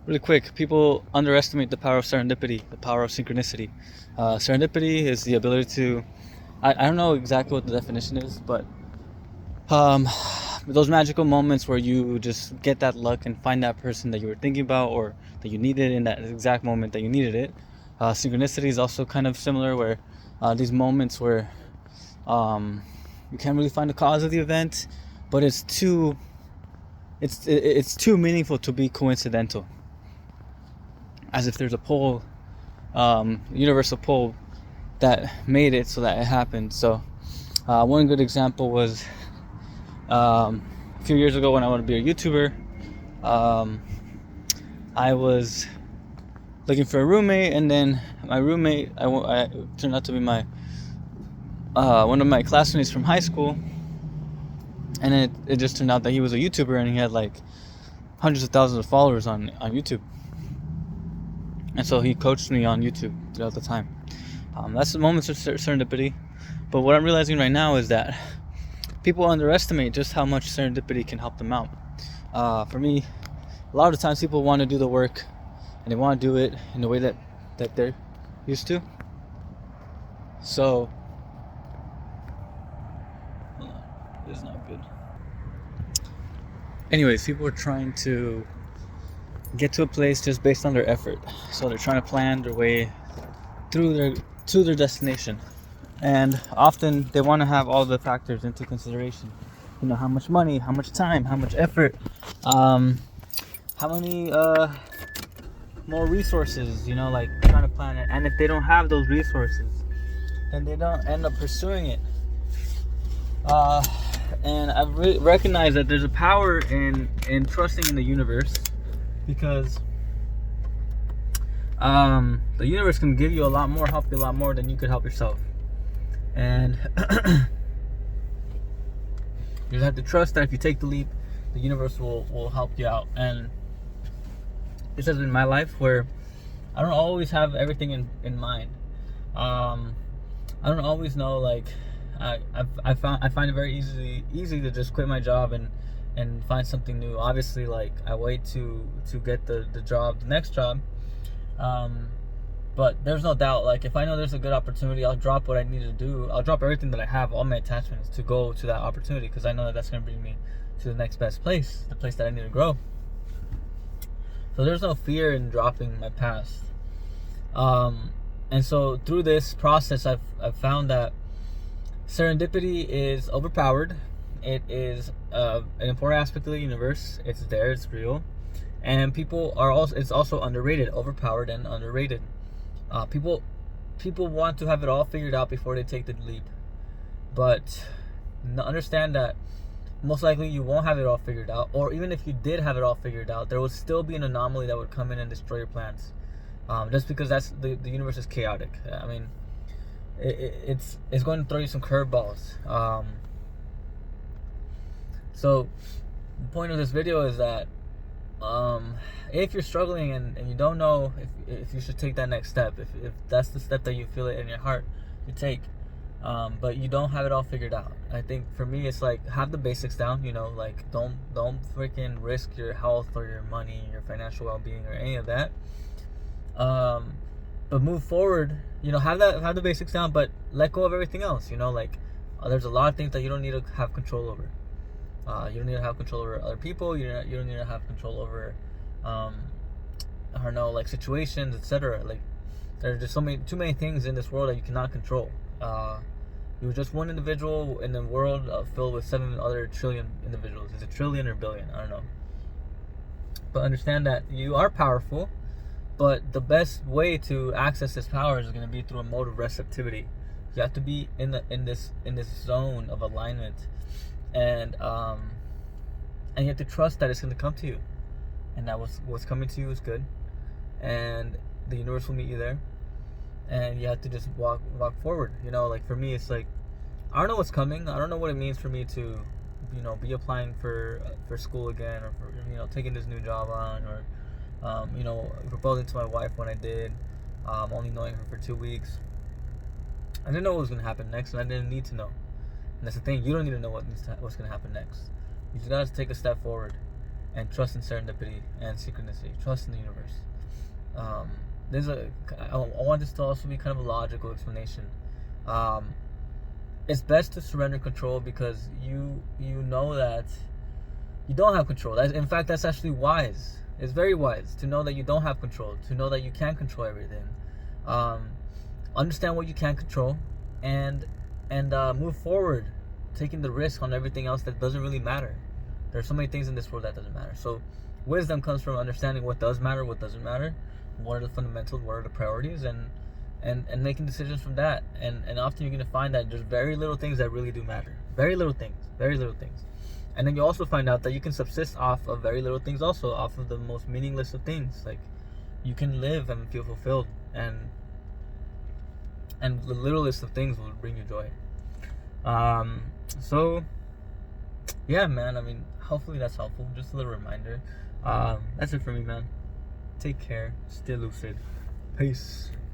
Really quick, people underestimate the power of serendipity, the power of synchronicity. Serendipity is the ability to, I don't know exactly what the definition is, but um, those magical moments where you just get that luck and find that person that you were thinking about or that you needed in that exact moment that you needed it. Synchronicity is also kind of similar, where these moments where you can't really find the cause of the event, but it's too meaningful to be coincidental, as if there's a pull, universal pull that made it so that it happened. So one good example was a few years ago when I wanted to be a YouTuber. I was looking for a roommate, and then my roommate I turned out to be my one of my classmates from high school, and it just turned out that he was a YouTuber and he had like hundreds of thousands of followers on YouTube. And so he coached me on YouTube throughout the time. That's the moments of serendipity. But what I'm realizing right now is that people underestimate just how much serendipity can help them out. For me, a lot of the times people want to do the work and they want to do it in the way that they're used to. So, hold on, this is not good. Anyways, people are trying to get to a place just based on their effort. So they're trying to plan their way to their destination, and often they want to have all the factors into consideration. You know, how much money, how much time, how much effort, how many more resources. You know, like trying to plan it. And if they don't have those resources, then they don't end up pursuing it. And I've recognized that there's a power in trusting in the universe. Because the universe can give you a lot more, help you a lot more than you could help yourself. And you just have to trust that if you take the leap, the universe will help you out. And this has been my life, where I don't always have everything in mind. I don't always know, like I find it very easy to just quit my job and find something new. Obviously, like I wait to get the next job, but there's no doubt, like if I know there's a good opportunity, I'll drop what I need to do. I'll drop everything that I have, all my attachments, to go to that opportunity, because I know that that's going to bring me to the next best place, the place that I need to grow. So there's no fear in dropping my past. And so through this process, I've found that serendipity is overpowered. It is an important aspect of the universe. It's there, it's real, and it's also underrated, overpowered and underrated. People want to have it all figured out before they take the leap, but understand that most likely you won't have it all figured out, or even if you did have it all figured out, there would still be an anomaly that would come in and destroy your plans, just because that's the universe is chaotic. I mean, it's going to throw you some curveballs. So the point of this video is that if you're struggling and you don't know if you should take that next step, if that's the step that you feel it in your heart you take, but you don't have it all figured out, I think for me it's like, have the basics down. You know, like don't freaking risk your health or your money, your financial well-being, or any of that. But move forward. You know, have the basics down, but let go of everything else. You know, like there's a lot of things that you don't need to have control over. You don't need to have control over other people. You don't need to have control over, I don't know, like situations, etc. Like there's just too many things in this world that you cannot control. You're just one individual in a world filled with 7 other trillion individuals. Is it trillion or billion? I don't know. But understand that you are powerful. But the best way to access this power is going to be through a mode of receptivity. You have to be in this zone of alignment. And you have to trust that it's going to come to you, and that what's coming to you is good, and the universe will meet you there, and you have to just walk forward. You know, like for me, it's like I don't know what's coming. I don't know what it means for me to, you know, be applying for school again, or for, you know, taking this new job on, or you know, proposing to my wife when I did, only knowing her for 2 weeks. I didn't know what was going to happen next, and I didn't need to know. And that's the thing, you don't need to know what's going to happen next. You just got to take a step forward. and trust in serendipity and synchronicity. Trust in the universe. Um, I want this to also be kind of a logical explanation. It's best to surrender control because you know that you don't have control. In fact, that's actually wise. It's very wise to know that you don't have control, to know that you can't control everything. Understand what you can control, and move forward, taking the risk on everything else that doesn't really matter. There's so many things in this world that doesn't matter. So wisdom comes from understanding what does matter, what doesn't matter, what are the fundamentals, what are the priorities, and making decisions from that. And often you're going to find that there's very little things that really do matter. Very little things. And then you also find out that you can subsist off of very little things also, off of the most meaningless of things. Like, you can live and feel fulfilled, and the littlest of things will bring you joy. So yeah, man, I mean, hopefully that's helpful. Just a little reminder. That's it for me, man. Take care. Stay lucid. Peace.